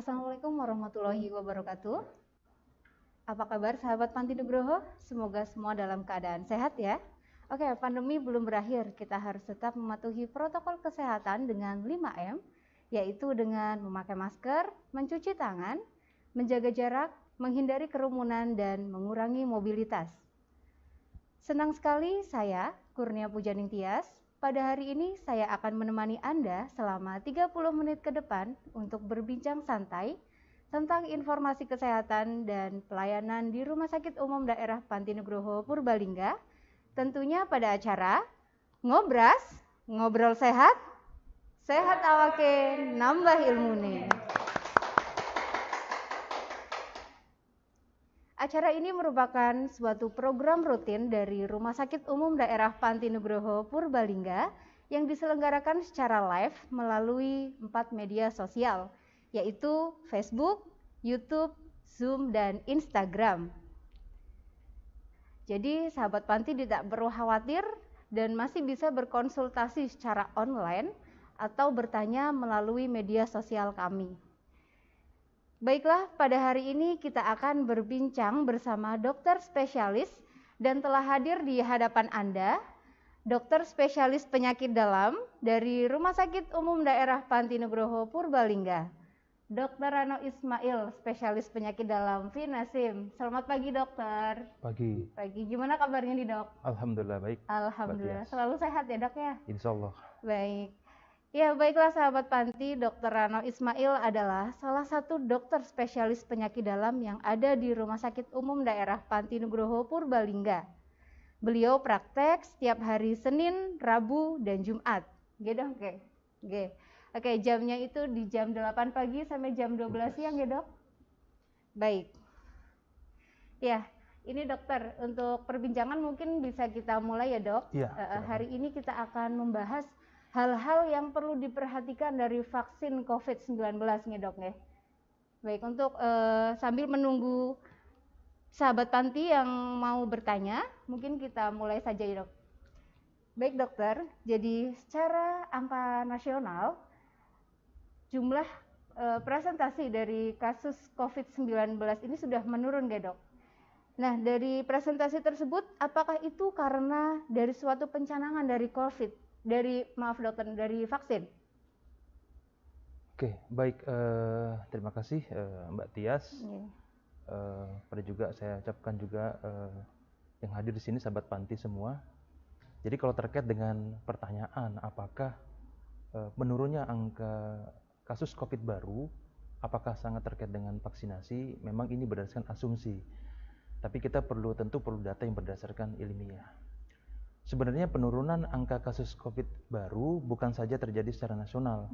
Assalamualaikum warahmatullahi wabarakatuh. Apa kabar sahabat Panti Nugroho? Semoga semua dalam keadaan sehat ya. Oke, pandemi belum berakhir. Kita harus tetap mematuhi protokol kesehatan dengan 5M, yaitu dengan memakai masker, mencuci tangan, menjaga jarak, menghindari kerumunan, dan mengurangi mobilitas. Senang sekali saya, Kurnia Pujaning Tias. Pada hari ini saya akan menemani Anda selama 30 menit ke depan untuk berbincang santai tentang informasi kesehatan dan pelayanan di Rumah Sakit Umum Daerah Panti Nugroho Purbalingga. Tentunya pada acara Ngobras, Ngobrol Sehat, Sehat Awake, Nambah Ilmune. Acara ini merupakan suatu program rutin dari Rumah Sakit Umum Daerah Panti Nugroho Purbalingga yang diselenggarakan secara live melalui 4 media sosial, yaitu Facebook, YouTube, Zoom, dan Instagram. Jadi sahabat Panti tidak perlu khawatir dan masih bisa berkonsultasi secara online atau bertanya melalui media sosial kami. Baiklah, pada hari ini kita akan berbincang bersama dokter spesialis dan telah hadir di hadapan Anda, dokter spesialis penyakit dalam dari Rumah Sakit Umum Daerah Panti Nugroho Purbalingga, Dr. Rano Ismail, spesialis penyakit dalam Vinasim. Selamat pagi dokter. Pagi. Pagi, gimana kabarnya nih dok? Alhamdulillah baik. Alhamdulillah, selalu sehat ya dok ya? Insya Allah. Baik. Ya, baiklah sahabat Panti, Dr. Rano Ismail adalah salah satu dokter spesialis penyakit dalam yang ada di Rumah Sakit Umum Daerah Panti Nugroho Purbalingga. Beliau praktek setiap hari Senin, Rabu, dan Jumat. Oke dok, oke. Oke, jamnya itu di jam 8 pagi sampai jam 12 siang ya dok? Baik. Ya, ini dokter, untuk perbincangan mungkin bisa kita mulai ya dok? Iya. Hari ini kita akan membahas hal-hal yang perlu diperhatikan dari vaksin COVID-19 nih dok ya. Baik, untuk sambil menunggu sahabat Panti yang mau bertanya, mungkin kita mulai saja ya dok. Baik dokter, jadi secara angka nasional, jumlah presentasi dari kasus COVID-19 ini sudah menurun ya dok. Nah, dari presentasi tersebut, apakah itu karena dari suatu pencanangan dari COVID? Dari vaksin. Oke, baik. Terima kasih Mbak Tias. Pada juga saya ucapkan juga yang hadir di sini sahabat Panti semua. Jadi kalau terkait dengan pertanyaan apakah menurunnya angka kasus COVID baru, apakah sangat terkait dengan vaksinasi? Memang ini berdasarkan asumsi. Tapi kita tentu perlu data yang berdasarkan ilmiah. Sebenarnya penurunan angka kasus COVID baru bukan saja terjadi secara nasional,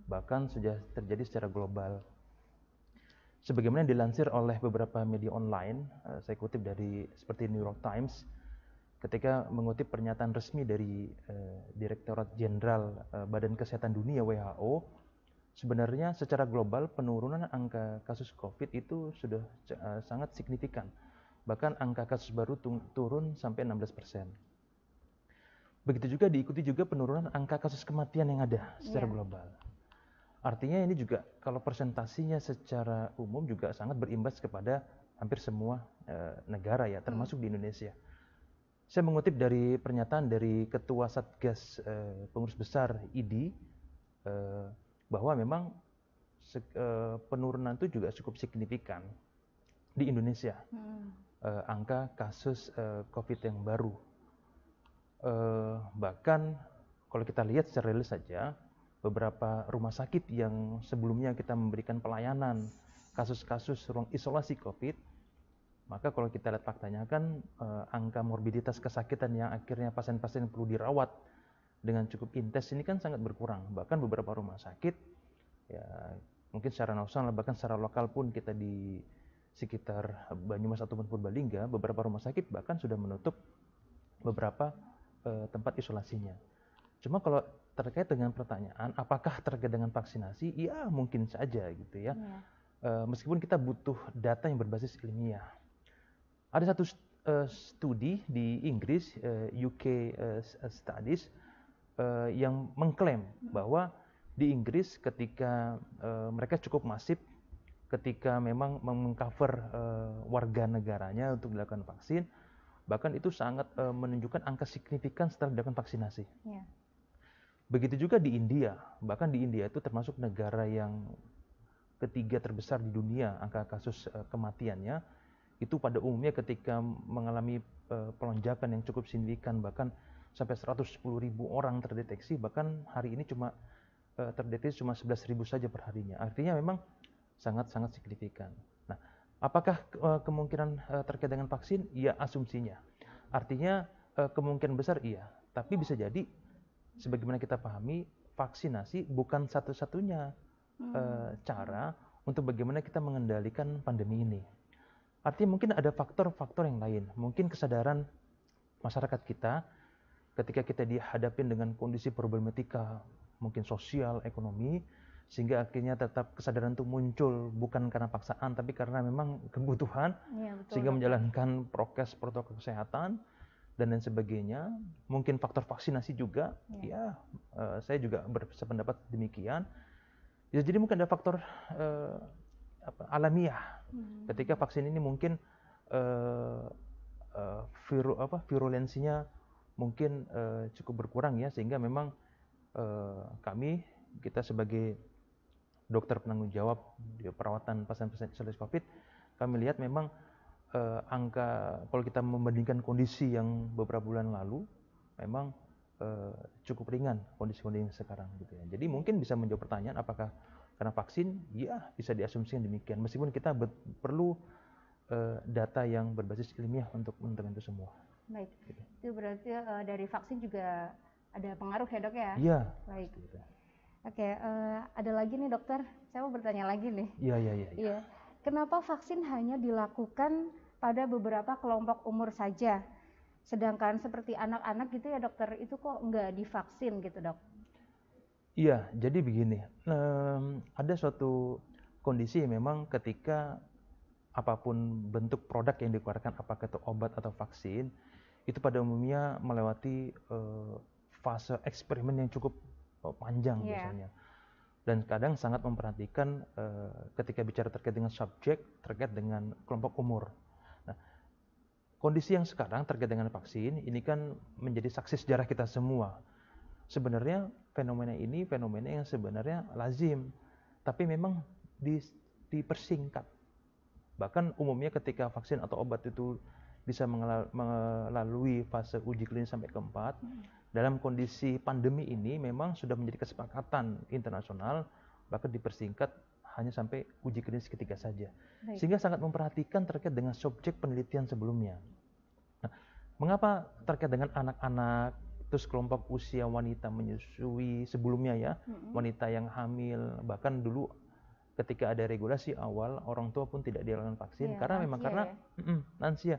bahkan sudah terjadi secara global. Sebagaimana dilansir oleh beberapa media online, saya kutip dari seperti New York Times, ketika mengutip pernyataan resmi dari Direktorat Jenderal Badan Kesehatan Dunia WHO, sebenarnya secara global penurunan angka kasus COVID itu sudah sangat signifikan. Bahkan angka kasus baru turun sampai 16%. Begitu juga diikuti juga penurunan angka kasus kematian yang ada secara global. Artinya ini juga kalau persentasinya secara umum juga sangat berimbas kepada hampir semua negara ya, termasuk di Indonesia. Saya mengutip dari pernyataan dari Ketua Satgas Pengurus Besar IDI bahwa memang penurunan itu juga cukup signifikan di Indonesia. Angka kasus COVID yang baru. Bahkan kalau kita lihat secara real saja, beberapa rumah sakit yang sebelumnya kita memberikan pelayanan kasus-kasus ruang isolasi COVID, maka kalau kita lihat faktanya kan angka morbiditas kesakitan yang akhirnya pasien-pasien perlu dirawat dengan cukup intens ini kan sangat berkurang. Bahkan beberapa rumah sakit, ya mungkin secara nasional bahkan secara lokal pun kita di sekitar Banyumas ataupun Purbalingga, beberapa rumah sakit bahkan sudah menutup beberapa tempat isolasinya. Cuma kalau terkait dengan pertanyaan apakah terkait dengan vaksinasi, ya mungkin saja gitu ya. Meskipun kita butuh data yang berbasis ilmiah. Ada satu studi di Inggris, UK Studies, yang mengklaim bahwa di Inggris ketika mereka cukup masif ketika memang mengcover warga negaranya untuk dilakukan vaksin, bahkan itu sangat menunjukkan angka signifikan setelah dilakukan vaksinasi. Yeah. Begitu juga di India, bahkan di India itu termasuk negara yang ketiga terbesar di dunia angka kasus kematiannya, itu pada umumnya ketika mengalami pelonjakan yang cukup signifikan, bahkan sampai 110.000 orang terdeteksi, bahkan hari ini cuma terdeteksi cuma 11.000 saja per harinya. Artinya memang sangat-sangat signifikan. Nah, apakah kemungkinan terkait dengan vaksin? Ya, asumsinya. Artinya kemungkinan besar iya, tapi bisa jadi sebagaimana kita pahami, vaksinasi bukan satu-satunya cara untuk bagaimana kita mengendalikan pandemi ini. Artinya mungkin ada faktor-faktor yang lain. Mungkin kesadaran masyarakat kita ketika kita dihadapin dengan kondisi problematika, mungkin sosial, ekonomi, sehingga akhirnya tetap kesadaran itu muncul bukan karena paksaan, tapi karena memang kebutuhan, ya, betul, sehingga menjalankan prokes, protokol kesehatan, dan lain sebagainya. Mungkin faktor vaksinasi juga, saya juga bersependapat demikian. Ya, jadi mungkin ada faktor alamiah ketika vaksin ini mungkin virulensinya mungkin cukup berkurang ya, sehingga memang kita sebagai dokter penanggung jawab di perawatan pasien-pasien isolasi COVID, kami lihat memang angka, kalau kita membandingkan kondisi yang beberapa bulan lalu, memang cukup ringan kondisi-kondisi sekarang gitu ya. Jadi mungkin bisa menjawab pertanyaan apakah karena vaksin? Ya, bisa diasumsikan demikian. Meskipun kita perlu data yang berbasis ilmiah untuk menentukan itu semua. Baik, gitu. Itu berarti dari vaksin juga ada pengaruh ya, Dok ya? Iya. Baik. Oke, ada lagi nih dokter, saya mau bertanya lagi nih. Iya. Kenapa vaksin hanya dilakukan pada beberapa kelompok umur saja, sedangkan seperti anak-anak gitu ya dokter, itu kok nggak divaksin gitu dok? Iya, jadi begini, ada suatu kondisi yang memang ketika apapun bentuk produk yang dikeluarkan, apakah itu obat atau vaksin, itu pada umumnya melewati fase eksperimen yang cukup panjang biasanya. Dan kadang sangat memperhatikan ketika bicara terkait dengan subjek, terkait dengan kelompok umur. Nah, kondisi yang sekarang terkait dengan vaksin, ini kan menjadi saksi sejarah kita semua. Sebenarnya fenomena ini fenomena yang sebenarnya lazim, tapi memang dipersingkat. Bahkan umumnya ketika vaksin atau obat itu bisa melalui fase uji klinis sampai ke-4, dalam kondisi pandemi ini memang sudah menjadi kesepakatan internasional, bahkan dipersingkat hanya sampai uji klinis ketiga saja. Baik. Sehingga sangat memperhatikan terkait dengan subjek penelitian sebelumnya. Nah, mengapa terkait dengan anak-anak, terus kelompok usia wanita menyusui sebelumnya ya, wanita yang hamil, bahkan dulu ketika ada regulasi awal, orang tua pun tidak dilakukan vaksin, karena memang lansia.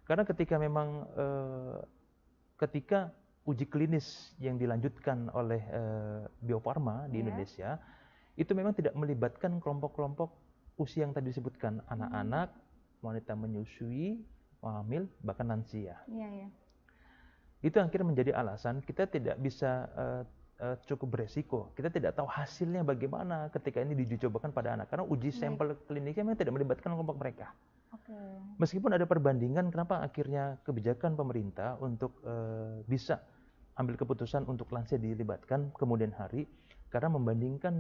Karena ketika memang ketika uji klinis yang dilanjutkan oleh Bio Farma di Indonesia, itu memang tidak melibatkan kelompok-kelompok usia yang tadi disebutkan, anak-anak, wanita menyusui, hamil, bahkan lansia. Itu akhirnya menjadi alasan kita tidak bisa cukup beresiko. Kita tidak tahu hasilnya bagaimana ketika ini diuji cobakan pada anak, karena uji sampel kliniknya memang tidak melibatkan kelompok mereka. Meskipun ada perbandingan, kenapa akhirnya kebijakan pemerintah untuk bisa ambil keputusan untuk lansia dilibatkan kemudian hari, karena membandingkan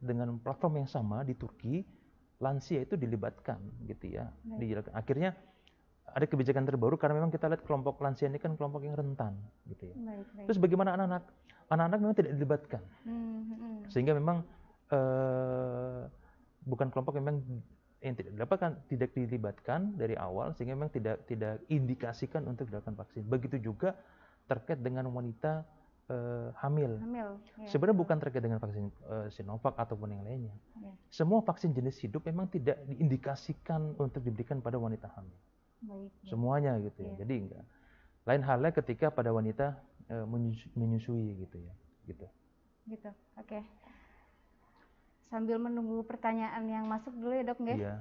dengan platform yang sama di Turki, lansia itu dilibatkan gitu ya. Akhirnya ada kebijakan terbaru karena memang kita lihat kelompok lansia ini kan kelompok yang rentan gitu ya. Terus bagaimana anak-anak? Anak-anak memang tidak dilibatkan, sehingga memang bukan kelompok memang yang tidak dilibatkan dari awal, sehingga memang tidak indikasikan untuk dilakukan vaksin. Begitu juga terkait dengan wanita hamil. Sebenarnya bukan terkait dengan vaksin Sinovac ataupun yang lainnya. Semua vaksin jenis hidup memang tidak diindikasikan untuk diberikan pada wanita hamil. Semuanya gitu ya. Jadi enggak. Lain halnya ketika pada wanita menyusui gitu ya. Gitu. Oke. Sambil menunggu pertanyaan yang masuk dulu ya dok, nggih? Iya.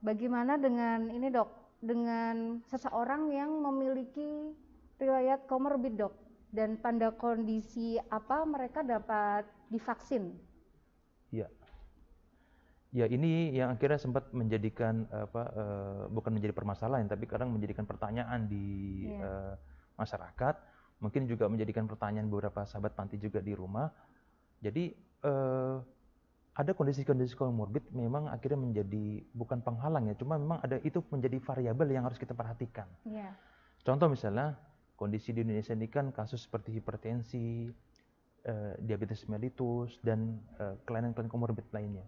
Bagaimana dengan ini dok, dengan seseorang yang memiliki riwayat komorbid dok, dan pada kondisi apa mereka dapat divaksin? Iya. Ya ini yang akhirnya sempat menjadikan bukan menjadi permasalahan, tapi kadang menjadikan pertanyaan di masyarakat, mungkin juga menjadikan pertanyaan beberapa sahabat panti juga di rumah. Jadi ada kondisi-kondisi komorbid memang akhirnya menjadi bukan penghalang ya, cuma memang ada itu menjadi variabel yang harus kita perhatikan. Contoh misalnya kondisi di Indonesia ini kan kasus seperti hipertensi, diabetes mellitus, dan kelainan-kelainan komorbid lainnya.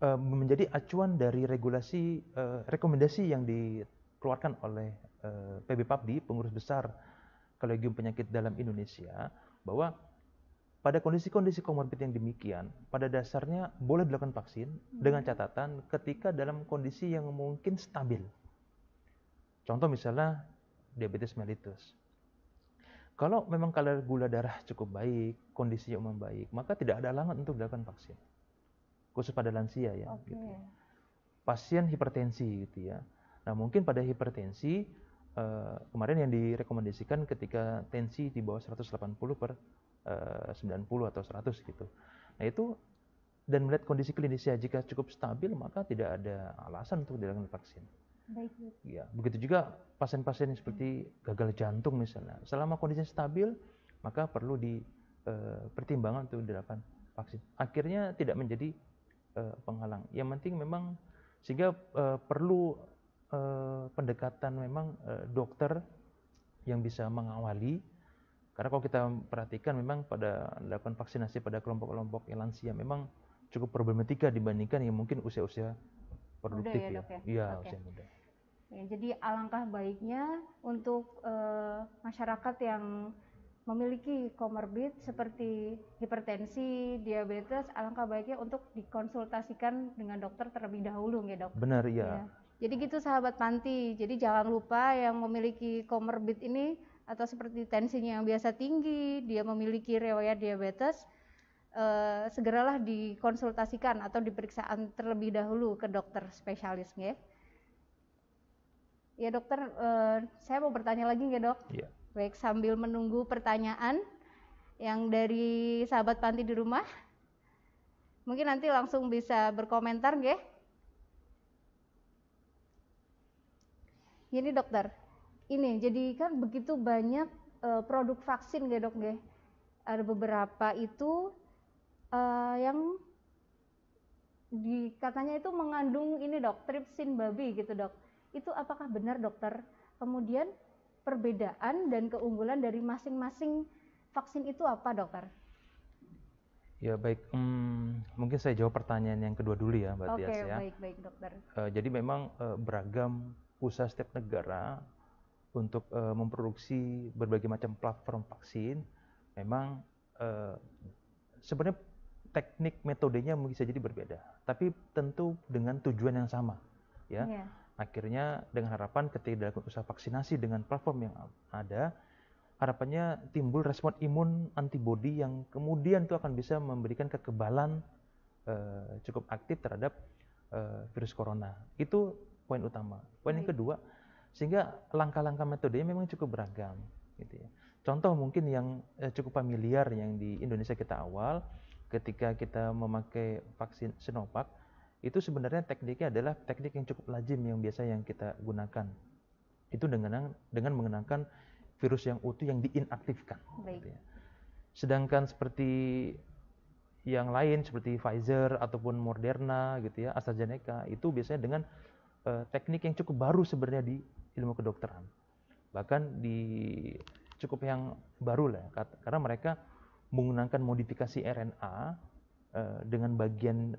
Menjadi acuan dari regulasi rekomendasi yang dikeluarkan oleh PB Papdi, Pengurus Besar Kolegium Penyakit Dalam Indonesia, bahwa pada kondisi-kondisi komorbid yang demikian, pada dasarnya boleh dilakukan vaksin dengan catatan ketika dalam kondisi yang mungkin stabil. Contoh misalnya diabetes mellitus. Kalau memang kadar gula darah cukup baik, kondisinya umum baik, maka tidak ada halangan untuk dilakukan vaksin. Khusus pada lansia ya. Gitu. Pasien hipertensi gitu ya. Nah mungkin pada hipertensi kemarin yang direkomendasikan ketika tensi di bawah 180 per 90 atau 100 gitu. Nah itu dan melihat kondisi klinisnya jika cukup stabil maka tidak ada alasan untuk dilakukan vaksin. Baik. Ya, begitu juga pasien-pasien seperti gagal jantung misalnya. Selama kondisinya stabil maka perlu dipertimbangkan untuk dilakukan vaksin. Akhirnya tidak menjadi penghalang. Yang penting memang sehingga perlu pendekatan memang dokter yang bisa mengawali. Karena kalau kita perhatikan memang pada melakukan vaksinasi pada kelompok-kelompok yang lansia memang cukup problematika dibandingkan yang mungkin usia-usia produktif muda ya, Dok, ya? Iya, usia muda. Ya, jadi alangkah baiknya untuk masyarakat yang memiliki komorbid seperti hipertensi, diabetes, alangkah baiknya untuk dikonsultasikan dengan dokter terlebih dahulu ya, Dok. Benar, ya. Jadi gitu sahabat panti. Jadi jangan lupa yang memiliki komorbid ini atau seperti tensinya yang biasa tinggi, dia memiliki riwayat diabetes, segeralah dikonsultasikan atau diperiksaan terlebih dahulu ke dokter spesialis ya. Ya dokter, saya mau bertanya lagi ya, Dok? Iya. Baik, sambil menunggu pertanyaan yang dari sahabat panti di rumah, mungkin nanti langsung bisa berkomentar nggih. Ini dokter, ini jadi kan begitu banyak produk vaksin nggih, Dok nggih. Ada beberapa itu yang katanya itu mengandung ini, Dok, tripsin babi gitu, Dok. Itu apakah benar, dokter? Kemudian perbedaan dan keunggulan dari masing-masing vaksin itu apa, dokter? Ya baik, mungkin saya jawab pertanyaan yang kedua dulu ya, Mbak Tias ya. Oke, baik dokter. Jadi memang beragam usaha setiap negara untuk memproduksi berbagai macam platform vaksin. Memang sebenarnya teknik metodenya bisa jadi berbeda, tapi tentu dengan tujuan yang sama, ya. Akhirnya dengan harapan ketika dilakukan usaha vaksinasi dengan platform yang ada, harapannya timbul respon imun antibodi yang kemudian itu akan bisa memberikan kekebalan cukup aktif terhadap virus corona. Itu poin utama. Poin yang kedua, sehingga langkah-langkah metodenya memang cukup beragam, gitu ya. Contoh mungkin yang cukup familiar yang di Indonesia kita awal, ketika kita memakai vaksin Sinovac, itu sebenarnya tekniknya adalah teknik yang cukup lazim yang biasa yang kita gunakan. Itu dengan menggunakan virus yang utuh yang diinaktifkan. Gitu ya. Sedangkan seperti yang lain seperti Pfizer ataupun Moderna gitu ya, AstraZeneca, itu biasanya dengan teknik yang cukup baru sebenarnya di ilmu kedokteran. Bahkan di cukup yang baru lah, karena mereka menggunakan modifikasi RNA dengan bagian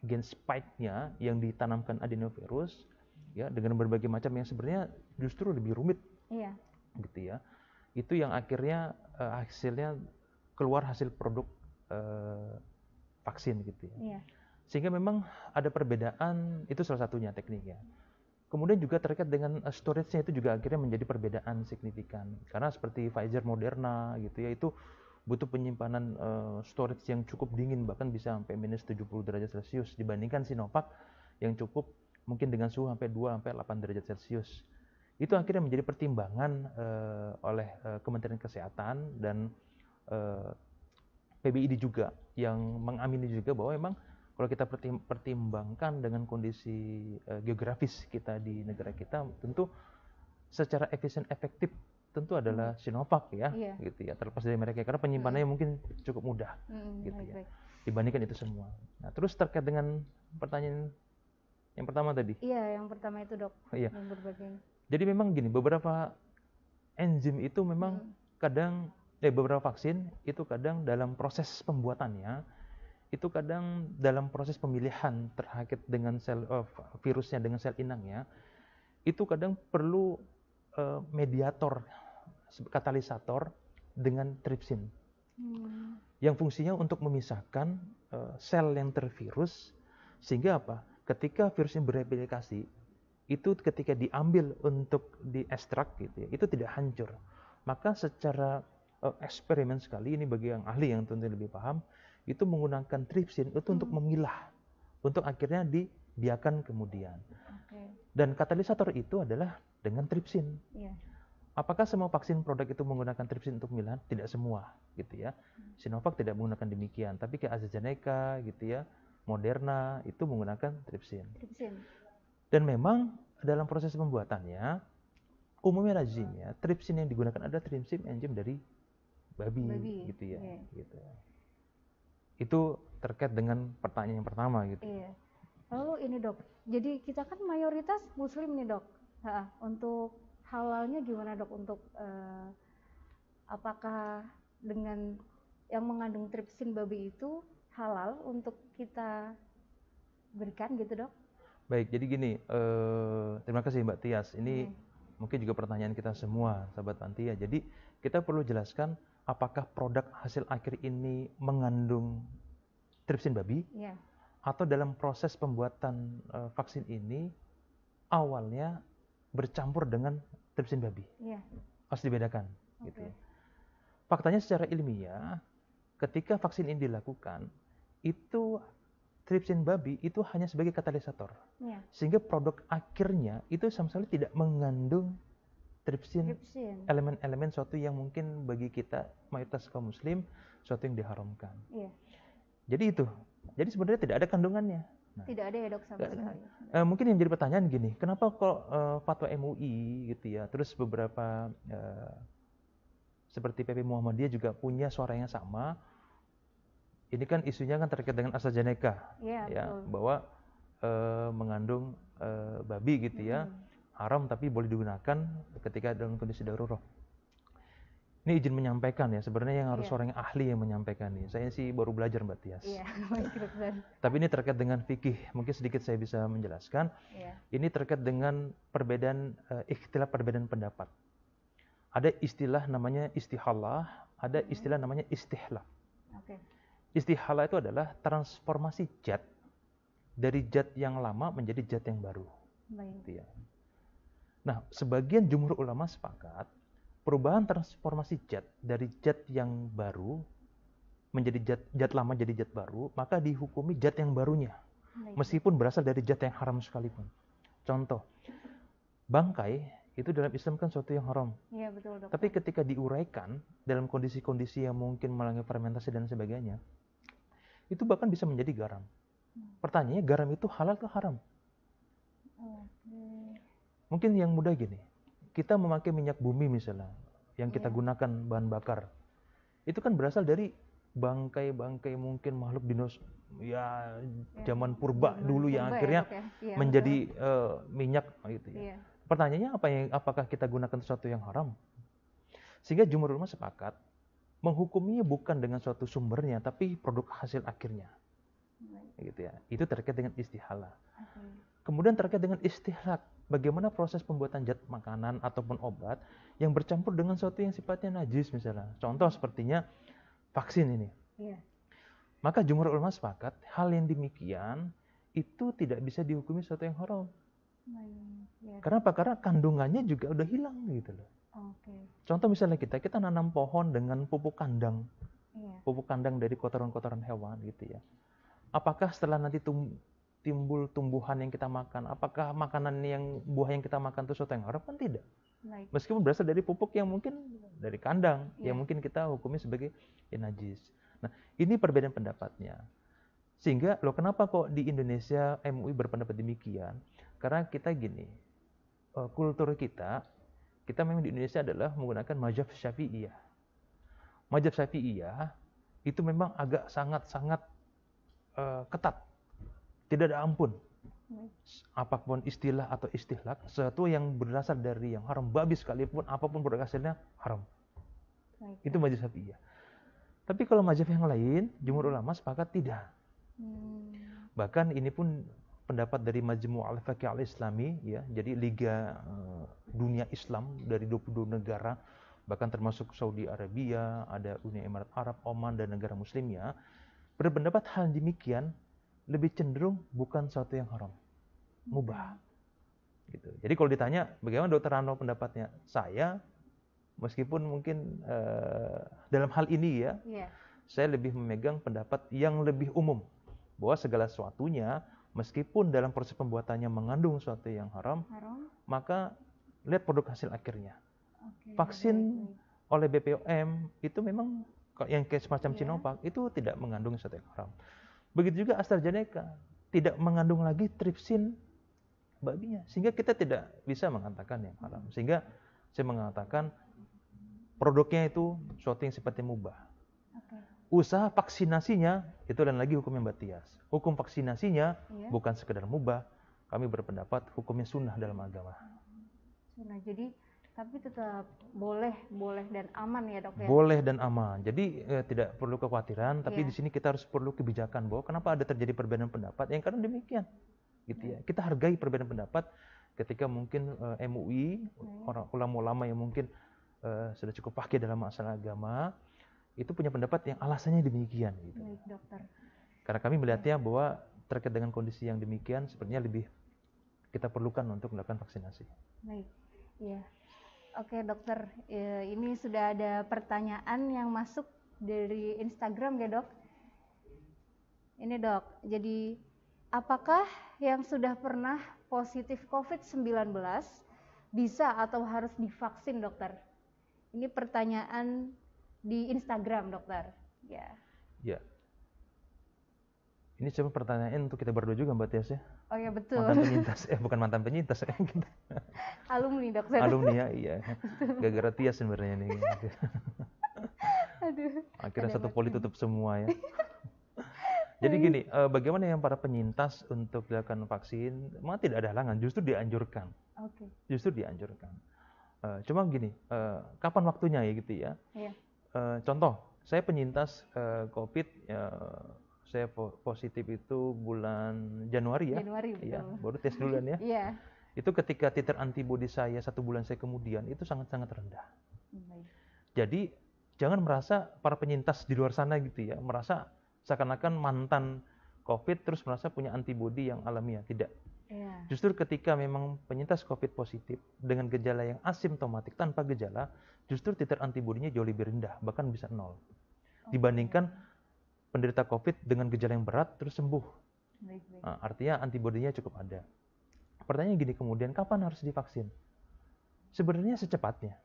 gen spike-nya yang ditanamkan adenovirus ya, dengan berbagai macam yang sebenarnya justru lebih rumit. Iya. Gitu ya. Itu yang akhirnya hasilnya keluar hasil produk vaksin gitu ya. Iya. Sehingga memang ada perbedaan, itu salah satunya tekniknya. Kemudian juga terkait dengan storage-nya itu juga akhirnya menjadi perbedaan signifikan. Karena seperti Pfizer, Moderna gitu ya, itu butuh penyimpanan storage yang cukup dingin, bahkan bisa sampai minus 70 derajat Celcius dibandingkan Sinovac yang cukup mungkin dengan suhu sampai 2-8 derajat Celcius. Itu akhirnya menjadi pertimbangan oleh Kementerian Kesehatan dan PBID juga yang mengamini juga bahwa memang kalau kita pertimbangkan dengan kondisi geografis kita di negara kita, tentu secara efisien efektif tentu adalah Sinovac ya, gitu ya. Terlepas dari mereka karena penyimpanannya mungkin cukup mudah, gitu ya. Dibandingkan itu semua. Nah, terus terkait dengan pertanyaan yang pertama tadi. Iya, yang pertama itu dok. Iya. Yang berbagai. Jadi memang gini, beberapa enzim itu memang kadang, beberapa vaksin itu kadang dalam proses pembuatannya, itu kadang dalam proses pemilihan terkait dengan sel virusnya dengan sel inangnya, itu kadang perlu mediator, katalisator dengan tripsin. Yang fungsinya untuk memisahkan sel yang tervirus, sehingga apa? Ketika virusnya bereplikasi, itu ketika diambil untuk diekstrak gitu ya, itu tidak hancur. Maka secara eksperimen sekali, ini bagi yang ahli yang tentu lebih paham, itu menggunakan tripsin itu untuk memilah, untuk akhirnya dibiarkan kemudian. Dan katalisator itu adalah dengan tripsin. Apakah semua vaksin produk itu menggunakan tripsin untuk pemilihan? Tidak semua, gitu ya. Sinovac tidak menggunakan demikian, tapi kayak AstraZeneca, gitu ya, Moderna itu menggunakan tripsin. Dan memang dalam proses pembuatannya, umumnya lazimnya tripsin yang digunakan adalah tripsin enzim dari babi. Gitu ya. Gitu. Itu terkait dengan pertanyaan yang pertama, gitu. Lalu ini dok, jadi kita kan mayoritas Muslim nih dok. Untuk halalnya gimana dok? Untuk apakah dengan yang mengandung tripsin babi itu halal untuk kita berikan gitu dok? Baik, jadi gini, terima kasih Mbak Tias. Ini mungkin juga pertanyaan kita semua, sahabat Panti ya. Jadi kita perlu jelaskan apakah produk hasil akhir ini mengandung tripsin babi, atau dalam proses pembuatan vaksin ini awalnya bercampur dengan tripsin babi. Harus dibedakan. Gitu ya. Faktanya secara ilmiah, ketika vaksin ini dilakukan, itu tripsin babi itu hanya sebagai katalisator, sehingga produk akhirnya itu sama sekali tidak mengandung tripsin, elemen-elemen suatu yang mungkin bagi kita mayoritas kaum muslim suatu yang diharamkan. Jadi itu, jadi sebenarnya tidak ada kandungannya. Tidak ada ya dok sama sekali. Mungkin yang jadi pertanyaan gini, kenapa kok fatwa MUI gitu ya, terus beberapa seperti PP Muhammadiyah juga punya suara yang sama. Ini kan isunya kan terkait dengan AstraZeneca, ya, bahwa mengandung babi gitu ya, haram tapi boleh digunakan ketika dalam kondisi darurat. Ini izin menyampaikan ya, sebenarnya yang harus orang yang ahli yang menyampaikan ini. Saya sih baru belajar Mbak Tias. Tapi ini terkait dengan fikih, mungkin sedikit saya bisa menjelaskan. Ini terkait dengan perbedaan ikhtilaf, perbedaan pendapat. Ada istilah namanya istihalah, ada istilah namanya istihlaf. Istihalah itu adalah transformasi zat dari zat yang lama menjadi zat yang baru. Gitu ya. Nah, sebagian jumhur ulama sepakat perubahan transformasi zat dari zat yang baru menjadi zat lama jadi zat baru, maka dihukumi zat yang barunya, meskipun berasal dari zat yang haram sekalipun. Contoh, bangkai itu dalam Islam kan suatu yang haram. Iya, betul, Dok. Tapi ketika diuraikan dalam kondisi-kondisi yang mungkin melalui fermentasi dan sebagainya, itu bahkan bisa menjadi garam. Pertanyaannya, garam itu halal atau haram? Mungkin yang mudah gini, kita memakai minyak bumi misalnya, yang kita gunakan bahan bakar, itu kan berasal dari bangkai-bangkai mungkin makhluk zaman purba dulu yang akhirnya menjadi minyak gitu ya. Pertanyaannya apakah kita gunakan sesuatu yang haram? Sehingga jumhur ulama sepakat menghukuminya bukan dengan suatu sumbernya, tapi produk hasil akhirnya. Gitu ya. Itu terkait dengan istihalah. Kemudian terkait dengan istihlak, bagaimana proses pembuatan zat makanan ataupun obat yang bercampur dengan sesuatu yang sifatnya najis misalnya. Contoh sepertinya vaksin ini. Maka jumhur ulama sepakat hal yang demikian itu tidak bisa dihukumi sesuatu yang haram. Kenapa? Karena kandungannya juga udah hilang gitu loh. Contoh misalnya kita nanam pohon dengan pupuk kandang. Pupuk kandang dari kotoran-kotoran hewan gitu ya. Apakah setelah nanti timbul tumbuhan yang kita makan, apakah makanan yang buah yang kita makan itu sesuatu yang haram? Kan tidak. Meskipun berasal dari pupuk yang mungkin dari kandang, yang mungkin kita hukumi sebagai najis. Nah, ini perbedaan pendapatnya. Sehingga loh kenapa kok di Indonesia MUI berpendapat demikian? Karena kita gini, kultur kita memang di Indonesia adalah menggunakan mazhab Syafi'iyah. Mazhab Syafi'iyah itu memang agak sangat-sangat ketat, tidak ada ampun. Apapun istilah atau istihlak, sesuatu yang berasal dari yang haram babi sekalipun, apapun produk hasilnya haram. Itu mazhab Syafi'iyah. Tapi kalau mazhab yang lain, jumhur ulama sepakat tidak. Bahkan ini pun pendapat dari Majmu' al-Fiqh al-Islami, ya, jadi Liga Dunia Islam dari 22 negara, bahkan termasuk Saudi Arabia, ada Uni Emirat Arab, Oman, dan negara muslimnya, berpendapat hal demikian lebih cenderung bukan sesuatu yang haram, mubah. Gitu. Jadi kalau ditanya bagaimana Dokter Rano pendapatnya, saya meskipun mungkin dalam hal ini ya, saya lebih memegang pendapat yang lebih umum, bahwa segala sesuatunya meskipun dalam proses pembuatannya mengandung sesuatu yang haram, maka lihat produk hasil akhirnya. Vaksin oleh BPOM itu memang yang kayak semacam Sinovac itu tidak mengandung sesuatu yang haram. Begitu juga AstraZeneca tidak mengandung lagi tripsin babinya, sehingga kita tidak bisa mengatakan yang haram. Sehingga saya mengatakan produknya itu sesuatu yang sifatnya mubah. Usaha vaksinasinya itu dan lagi hukumnya Mbak Tias. Hukum vaksinasinya bukan sekedar mubah, kami berpendapat hukumnya sunnah dalam agama. Sunnah, jadi tapi tetap boleh dan aman ya Dok ya? Boleh dan aman. Jadi tidak perlu kekhawatiran, tapi di sini kita harus perlu kebijakan bahwa kenapa ada terjadi perbedaan pendapat, yang karena demikian. Gitu ya. Kita hargai perbedaan pendapat ketika mungkin MUI, orang ulama-ulama yang mungkin sudah cukup pakai dalam masalah agama, itu punya pendapat yang alasannya demikian. Gitu. Baik, Dokter. Karena kami melihatnya bahwa terkait dengan kondisi yang demikian, sepertinya lebih kita perlukan untuk melakukan vaksinasi. Baik, iya. Oke Dokter, ini sudah ada pertanyaan yang masuk dari Instagram ya Dok. Ini Dok, jadi apakah yang sudah pernah positif COVID-19 bisa atau harus divaksin Dokter? Ini pertanyaan di Instagram Dokter. Ya. Ya. Ini coba pertanyaan untuk kita berdua juga Mbak Tias ya. Oh ya betul. Mantan penyintas, bukan mantan penyintas. Alumni Dokter. Alumni ya, iya. Gara-gara Tias sebenarnya nih. Aduh. Akhirnya satu poli tutup semua ya. Jadi gini, bagaimana yang para penyintas untuk dilakukan vaksin? Memang tidak ada halangan, justru dianjurkan. Oke. Justru dianjurkan. Cuma gini, kapan waktunya ya gitu ya? Iya. Contoh, saya penyintas COVID, saya positif itu bulan Januari ya. Januari betul. Ya, baru tes duluan ya. Iya. Itu ketika titer antibodi saya 1 bulan saya kemudian itu sangat-sangat rendah. Jadi jangan merasa para penyintas di luar sana gitu ya, merasa seakan-akan mantan COVID terus merasa punya antibodi yang alamiah. Tidak. Iya. Justru ketika memang penyintas COVID positif dengan gejala yang asimptomatik tanpa gejala, justru titer antibodinya jauh lebih rendah, bahkan bisa 0. Dibandingkan penderita COVID dengan gejala yang berat terus sembuh. Nah, artinya antibodinya cukup ada. Pertanyaannya gini kemudian, kapan harus divaksin? Sebenarnya secepatnya.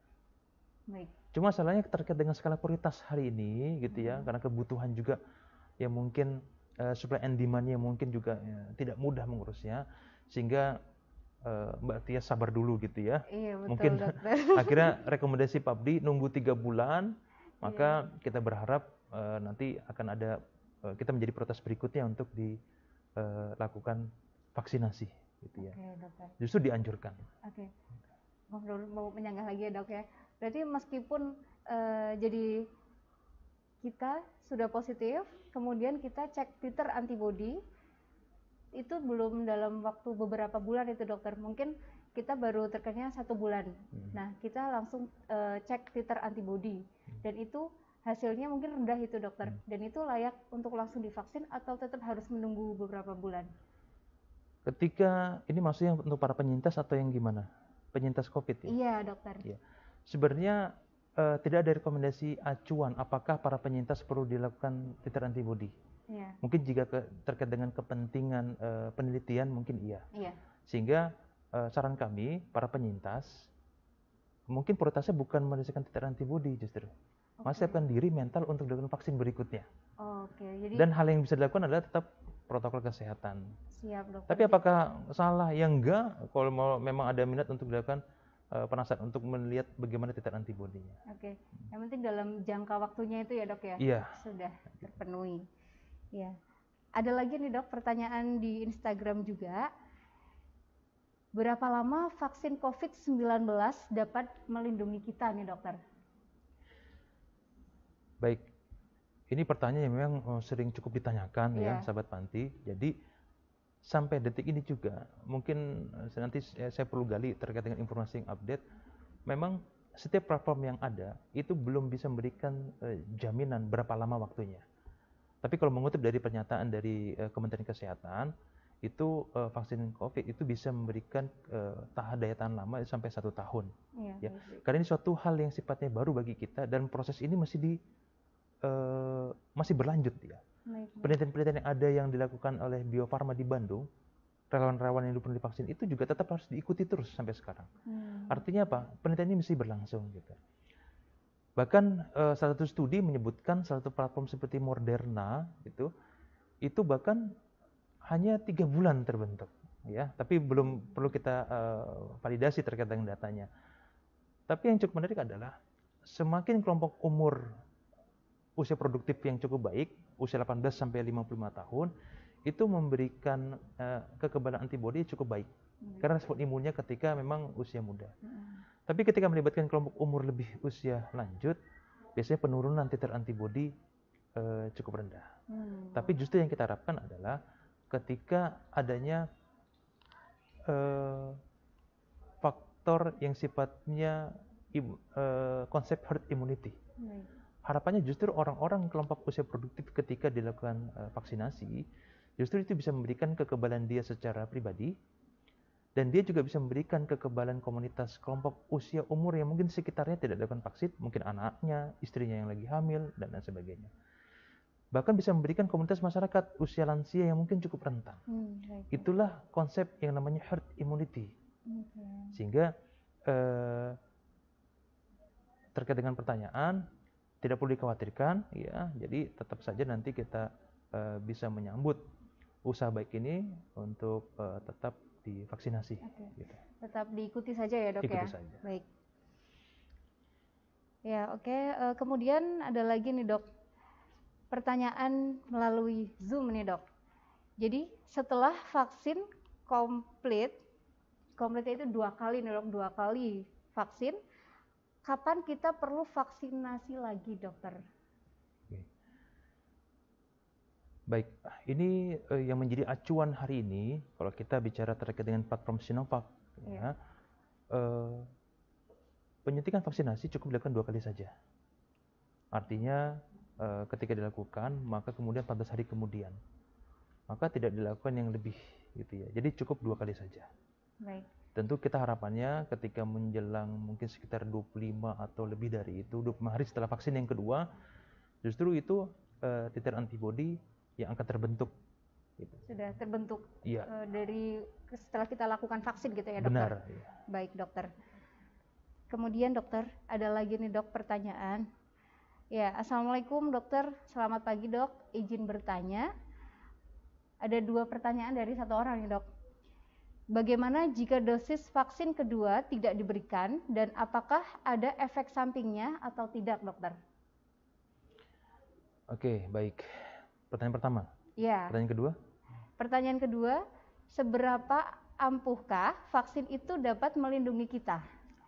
Baik. Cuma masalahnya terkait dengan skala prioritas hari ini gitu ya, karena kebutuhan juga yang mungkin supply and demand-nya mungkin juga tidak mudah mengurusnya, sehingga Mbak Tia sabar dulu gitu ya. Iya, betul, mungkin Dokter. akhirnya rekomendasi PABDI nunggu 3 bulan, maka kita berharap nanti akan ada kita menjadi prioritas berikutnya untuk dilakukan vaksinasi gitu ya. Oke, Dokter. Justru dianjurkan. Oke. Mau menyanggah lagi ya Dok ya. Berarti meskipun jadi kita sudah positif, kemudian kita cek titer antibodi, itu belum dalam waktu beberapa bulan itu Dokter. Mungkin kita baru terkena 1 bulan. Nah, kita langsung cek titer antibodi dan itu hasilnya mungkin rendah itu Dokter. Dan itu layak untuk langsung divaksin atau tetap harus menunggu beberapa bulan? Ketika ini maksudnya untuk para penyintas atau yang gimana? Penyintas COVID ya? Iya Dokter. Ya. Sebenarnya tidak ada rekomendasi acuan apakah para penyintas perlu dilakukan titer antibodi. Iya. Mungkin jika terkait dengan kepentingan penelitian mungkin iya. Iya. Sehingga saran kami para penyintas mungkin prioritasnya bukan menyelesaikan titer antibodi justru. Mempersiapkan diri mental untuk dilakukan vaksin berikutnya. Oke, jadi dan hal yang bisa dilakukan adalah tetap protokol kesehatan. Siap, dokter. Tapi apakah salah? Ya enggak, kalau memang ada minat untuk dilakukan penasaran untuk melihat bagaimana titer antibodinya. Oke, yang penting dalam jangka waktunya itu ya dok ya, Iya. sudah terpenuhi. Ya, ada lagi nih dok pertanyaan di Instagram juga. Berapa lama vaksin COVID-19 dapat melindungi kita nih dokter? Baik, ini pertanyaan yang memang sering cukup ditanyakan ya sahabat Panti. Jadi sampai detik ini juga mungkin nanti saya perlu gali terkait dengan informasi yang update. Memang setiap platform yang ada itu belum bisa memberikan jaminan berapa lama waktunya. Tapi kalau mengutip dari pernyataan dari Kementerian Kesehatan, itu vaksin COVID itu bisa memberikan daya tahan lama sampai 1 tahun. Ya. Karena ini suatu hal yang sifatnya baru bagi kita dan proses ini masih berlanjut ya. Penelitian-penelitian yang ada yang dilakukan oleh Bio Farma di Bandung, relawan-relawan yang perlu divaksin itu juga tetap harus diikuti terus sampai sekarang. Artinya apa? Penelitian ini mesti berlangsung gitu. Bahkan salah satu studi menyebutkan salah satu platform seperti Moderna itu bahkan hanya 3 bulan terbentuk, ya. Tapi belum perlu kita validasi terkait dengan datanya. Tapi yang cukup menarik adalah semakin kelompok umur usia produktif yang cukup baik, usia 18 sampai 55 tahun, itu memberikan kekebalan antibodi cukup baik. Karena respon imunnya ketika memang usia muda. Tapi ketika melibatkan kelompok umur lebih usia lanjut, biasanya penurunan titer antibodi cukup rendah. Tapi justru yang kita harapkan adalah ketika adanya faktor yang sifatnya konsep herd immunity. Harapannya justru orang-orang kelompok usia produktif ketika dilakukan vaksinasi, justru itu bisa memberikan kekebalan dia secara pribadi, dan dia juga bisa memberikan kekebalan komunitas kelompok usia umur yang mungkin sekitarnya tidak dilakukan vaksin, mungkin anaknya, istrinya yang lagi hamil, dan lain sebagainya. Bahkan bisa memberikan komunitas masyarakat usia lansia yang mungkin cukup rentan. Itulah konsep yang namanya herd immunity. Sehingga terkait dengan pertanyaan, tidak perlu dikhawatirkan, ya. Jadi tetap saja nanti kita bisa menyambut usaha baik ini untuk tetap divaksinasi. Gitu. Tetap diikuti saja ya dok. Ikuti saja. Baik. Ya oke. Kemudian ada lagi nih dok. Pertanyaan melalui Zoom nih dok. Jadi setelah vaksin komplit itu 2 kali nih dok, 2 kali vaksin, kapan kita perlu vaksinasi lagi dokter? Baik, ini yang menjadi acuan hari ini kalau kita bicara terkait dengan platform Sinovac, ya, penyuntikan vaksinasi cukup dilakukan 2 kali saja. Artinya ketika dilakukan, maka kemudian 14 hari kemudian, maka tidak dilakukan yang lebih gitu ya. Jadi cukup 2 kali saja. Baik. Tentu kita harapannya ketika menjelang mungkin sekitar 25 atau lebih dari itu, 25 hari setelah vaksin yang kedua, justru itu titer antibodi yang akan terbentuk. Gitu. Sudah terbentuk dari setelah kita lakukan vaksin gitu ya dokter? Benar. Ya. Baik dokter. Kemudian dokter, ada lagi nih dok pertanyaan. Ya, assalamualaikum dokter, selamat pagi dok, izin bertanya. Ada 2 pertanyaan dari 1 orang nih dok. Bagaimana jika dosis vaksin kedua tidak diberikan dan apakah ada efek sampingnya atau tidak dokter? Oke, baik. Pertanyaan pertama. Ya. Pertanyaan kedua? Pertanyaan kedua, seberapa ampuhkah vaksin itu dapat melindungi kita?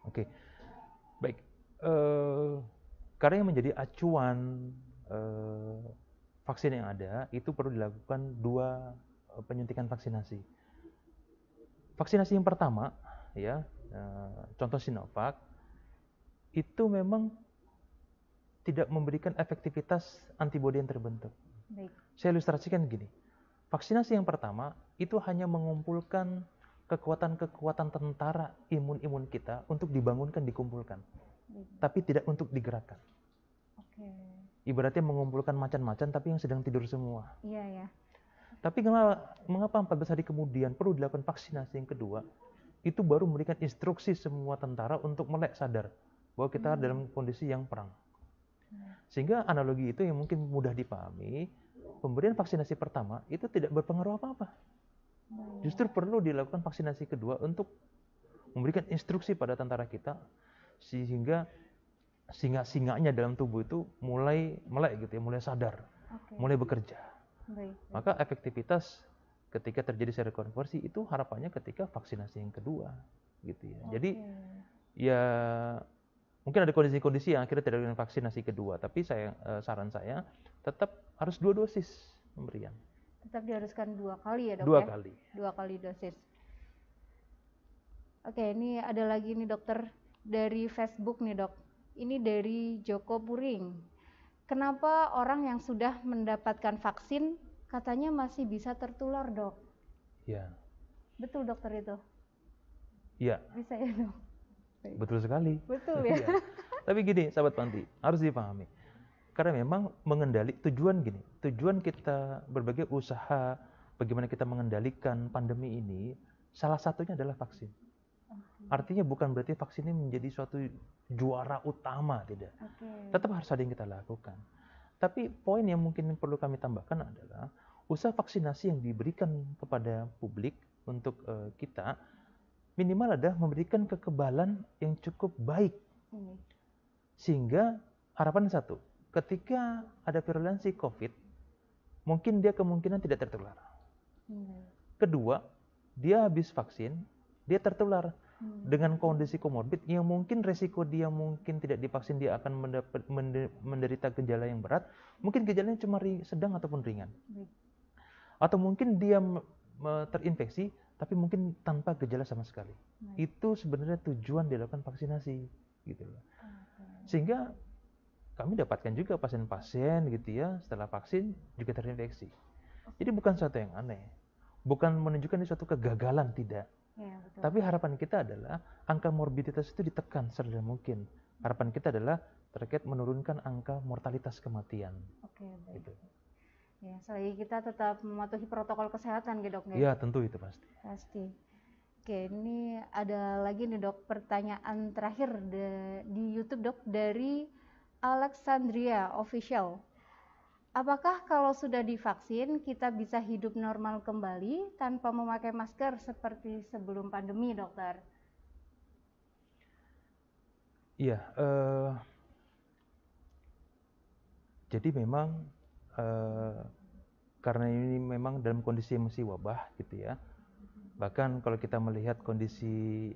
Oke, baik. Karena yang menjadi acuan vaksin yang ada itu perlu dilakukan 2 penyuntikan vaksinasi. Vaksinasi yang pertama, ya, contoh Sinovac, itu memang tidak memberikan efektivitas antibodi yang terbentuk. Baik. Saya ilustrasikan gini, vaksinasi yang pertama itu hanya mengumpulkan kekuatan-kekuatan tentara imun kita untuk dibangunkan, dikumpulkan, tapi tidak untuk digerakkan. Ibaratnya mengumpulkan macan-macan tapi yang sedang tidur semua. Iya. Tapi mengapa 14 hari kemudian perlu dilakukan vaksinasi yang kedua? Itu baru memberikan instruksi semua tentara untuk melek sadar bahwa kita dalam kondisi yang perang. Sehingga analogi itu yang mungkin mudah dipahami, pemberian vaksinasi pertama itu tidak berpengaruh apa-apa. Justru perlu dilakukan vaksinasi kedua untuk memberikan instruksi pada tentara kita sehingga singa-singanya dalam tubuh itu mulai melek gitu ya, mulai sadar, mulai bekerja. Maka efektivitas ketika terjadi serokonversi itu harapannya ketika vaksinasi yang kedua gitu ya. Jadi ya mungkin ada kondisi-kondisi yang akhirnya tidak dengan vaksinasi kedua, tapi saran saya tetap harus 2 dosis pemberian. Tetap diharuskan 2 kali ya dok? 2 kali. 2 kali dosis. Oke, ini ada lagi nih dokter dari Facebook nih dok. Ini dari Joko Puring. Kenapa orang yang sudah mendapatkan vaksin katanya masih bisa tertular dok? Ya. Betul dokter itu? Iya. Bisa ya dok? Betul sekali. Betul ya. Tapi gini sahabat Panti, harus dipahami. Karena memang tujuan kita berbagai usaha bagaimana kita mengendalikan pandemi ini, salah satunya adalah vaksin. Artinya bukan berarti vaksin ini menjadi suatu juara utama, tidak. Tetap harus ada yang kita lakukan. Tapi poin yang mungkin perlu kami tambahkan adalah usaha vaksinasi yang diberikan kepada publik untuk kita minimal adalah memberikan kekebalan yang cukup baik. Sehingga harapan satu, ketika ada virulensi COVID, mungkin dia kemungkinan tidak tertular. Kedua, dia habis vaksin, dia tertular dengan kondisi komorbid yang mungkin resiko dia mungkin tidak divaksin dia akan menderita gejala yang berat, mungkin gejalanya cuma sedang ataupun ringan. Atau mungkin dia terinfeksi tapi mungkin tanpa gejala sama sekali. Itu sebenarnya tujuan dilakukan vaksinasi gitu loh. Sehingga kami dapatkan juga pasien-pasien gitu ya setelah vaksin juga terinfeksi. Jadi bukan sesuatu yang aneh. Bukan menunjukkan ini suatu kegagalan, tidak. Ya, betul. Tapi harapan kita adalah angka morbiditas itu ditekan serendah mungkin. Harapan kita adalah terkait menurunkan angka mortalitas kematian. Oke, baik. Gitu. Ya, selagi kita tetap mematuhi protokol kesehatan gitu dok. Iya, tentu itu pasti. Pasti. Oke, ini ada lagi nih dok, pertanyaan terakhir di YouTube dok dari Alexandria Official. Apakah kalau sudah divaksin kita bisa hidup normal kembali tanpa memakai masker seperti sebelum pandemi, dokter? Iya, jadi memang karena ini memang dalam kondisi masih wabah gitu ya. Bahkan kalau kita melihat kondisi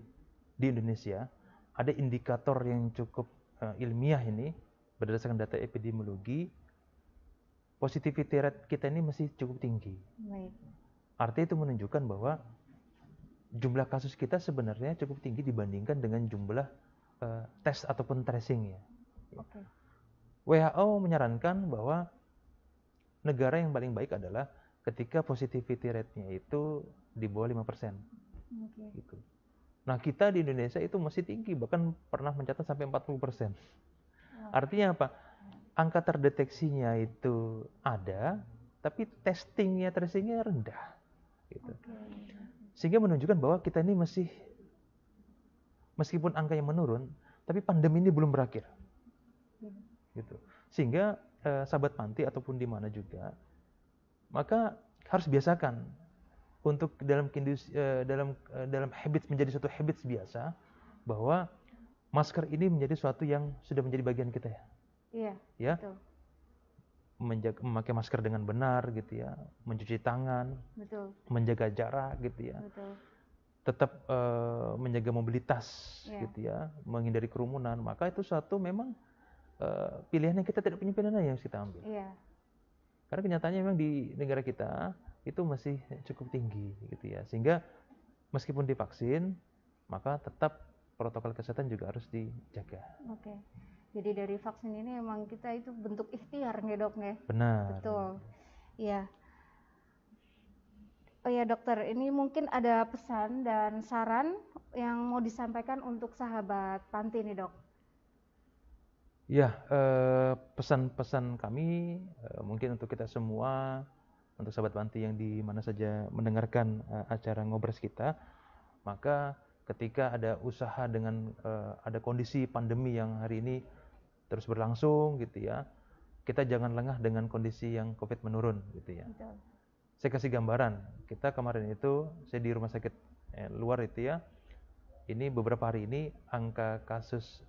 di Indonesia, ada indikator yang cukup ilmiah ini berdasarkan data epidemiologi, positivity rate kita ini masih cukup tinggi. Baik. Artinya itu menunjukkan bahwa jumlah kasus kita sebenarnya cukup tinggi dibandingkan dengan jumlah tes ataupun tracing ya. Okay. WHO menyarankan bahwa negara yang paling baik adalah ketika positivity rate-nya itu di bawah 5%. Okay. Gitu. Nah, kita di Indonesia itu masih tinggi, bahkan pernah mencatat sampai 40%. Artinya apa? Angka terdeteksinya itu ada, tapi testingnya, tracingnya rendah. Gitu. Okay. Sehingga menunjukkan bahwa kita ini masih, meskipun angkanya menurun, tapi pandemi ini belum berakhir. Gitu. Sehingga sahabat Panti ataupun di mana juga, maka harus biasakan untuk dalam habits, menjadi suatu habits biasa bahwa masker ini menjadi suatu yang sudah menjadi bagian kita ya. Iya. Ya. Betul. Memakai masker dengan benar gitu ya, mencuci tangan, betul, menjaga jarak gitu ya. Betul. Tetap menjaga mobilitas gitu ya, menghindari kerumunan, maka itu suatu memang pilihan yang kita tidak punya pilihan yang harus kita ambil. Iya. Karena kenyataannya memang di negara kita itu masih cukup tinggi gitu ya, sehingga meskipun divaksin, maka tetap protokol kesehatan juga harus dijaga. Oke. Jadi dari vaksin ini emang kita itu bentuk ikhtiar nih dok nih. Benar. Betul. Iya. Oh ya dokter, ini mungkin ada pesan dan saran yang mau disampaikan untuk sahabat Panti nih dok. Ya, pesan-pesan kami mungkin untuk kita semua, untuk sahabat Panti yang di mana saja mendengarkan acara Ngobras kita, maka ketika ada usaha dengan ada kondisi pandemi yang hari ini terus berlangsung gitu ya, kita jangan lengah dengan kondisi yang COVID menurun gitu ya. Betul. Saya kasih gambaran, kita kemarin itu saya di rumah sakit luar itu ya, ini beberapa hari ini angka kasus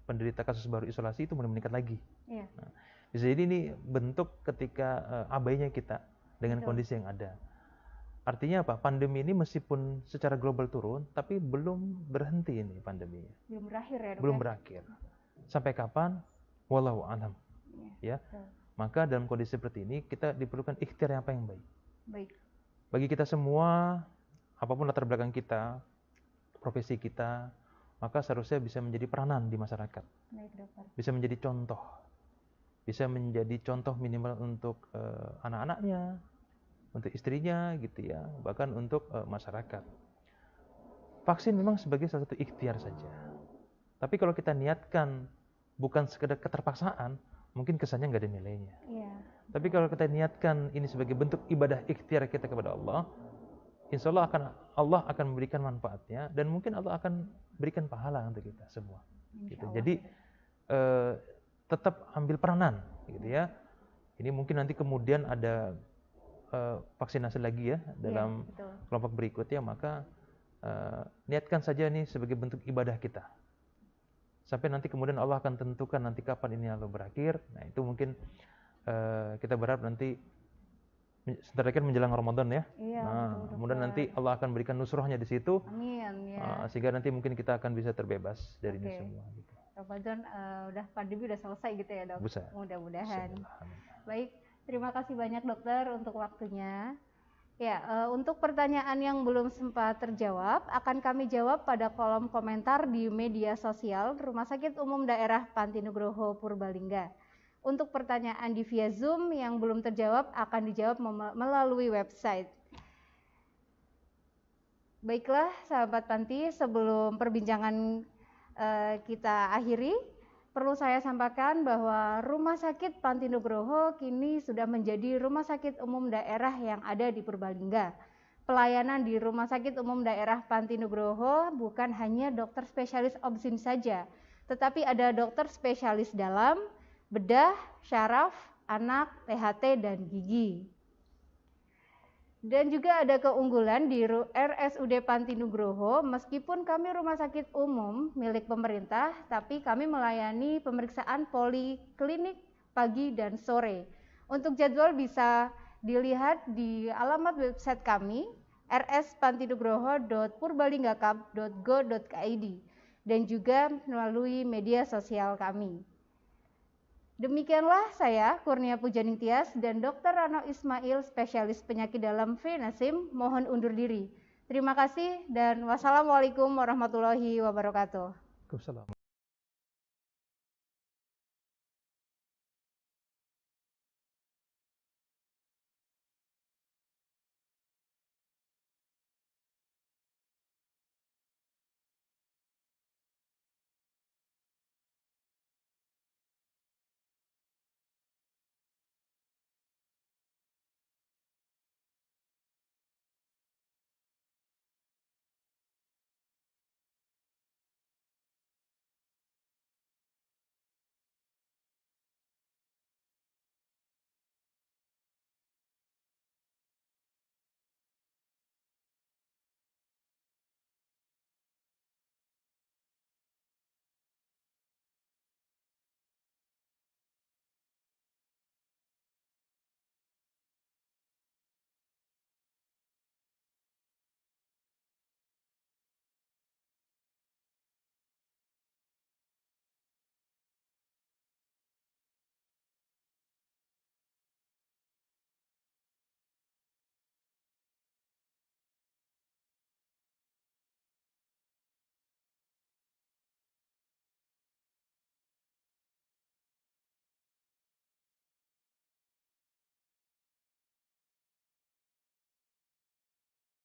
penderita kasus baru isolasi itu mulai meningkat lagi. Iya. Nah, bisa jadi ini bentuk ketika abainya kita dengan Betul. kondisi yang ada. Artinya apa? Pandemi ini meskipun secara global turun, tapi belum berhenti ini pandeminya. Belum berakhir ya, Dok? Belum berakhir. Sampai kapan? Wallahu a'lam. Ya. Betul. Maka dalam kondisi seperti ini kita diperlukan ikhtiar yang paling baik. Baik. Bagi kita semua, apapun latar belakang kita, profesi kita, maka seharusnya bisa menjadi peranan di masyarakat. Baik, Dokter. Bisa menjadi contoh. Bisa menjadi contoh minimal untuk anak-anaknya, untuk istrinya gitu ya, bahkan untuk masyarakat. Vaksin memang sebagai salah satu ikhtiar saja. Tapi kalau kita niatkan bukan sekedar keterpaksaan, mungkin kesannya nggak ada nilainya. Iya. Tapi kalau kita niatkan ini sebagai bentuk ibadah ikhtiar kita kepada Allah, insya Allah akan memberikan manfaatnya dan mungkin Allah akan berikan pahala untuk kita semua. Gitu. Jadi tetap ambil peranan, gitu ya. Ini mungkin nanti kemudian ada vaksinasi lagi ya dalam kelompok berikutnya, maka niatkan saja nih sebagai bentuk ibadah kita. Sampai nanti kemudian Allah akan tentukan nanti kapan ini lalu berakhir. Nah itu mungkin kita berharap nanti sebentar lagi menjelang Ramadan ya. Iya, nah, kemudian nanti Allah akan berikan nusrohnya di situ. Amin. Ya. Sehingga nanti mungkin kita akan bisa terbebas dari ini semua. Gitu. Ramadan pandemi udah selesai gitu ya, Dok. Bisa. Mudah-mudahan. Baik, terima kasih banyak dokter untuk waktunya. Ya, untuk pertanyaan yang belum sempat terjawab, akan kami jawab pada kolom komentar di media sosial Rumah Sakit Umum Daerah Panti Nugroho Purbalingga. Untuk pertanyaan di via Zoom yang belum terjawab akan dijawab melalui website. Baiklah, sahabat Panti, sebelum perbincangan kita akhiri, perlu saya sampaikan bahwa Rumah Sakit Panti Nugroho kini sudah menjadi Rumah Sakit Umum Daerah yang ada di Purbalingga. Pelayanan di Rumah Sakit Umum Daerah Panti Nugroho bukan hanya dokter spesialis obstin saja, tetapi ada dokter spesialis dalam, bedah, syaraf, anak, THT, dan gigi. Dan juga ada keunggulan di RSUD Panti Nugroho, meskipun kami rumah sakit umum milik pemerintah, tapi kami melayani pemeriksaan poliklinik pagi dan sore. Untuk jadwal bisa dilihat di alamat website kami, rspantinugroho.purbalinggakap.go.id, dan juga melalui media sosial kami. Demikianlah saya, Kurnia Pujaning Tias, dan Dr. Rano Ismail, spesialis penyakit dalam Venasim, mohon undur diri. Terima kasih dan wassalamualaikum warahmatullahi wabarakatuh. Waalaikumsalam.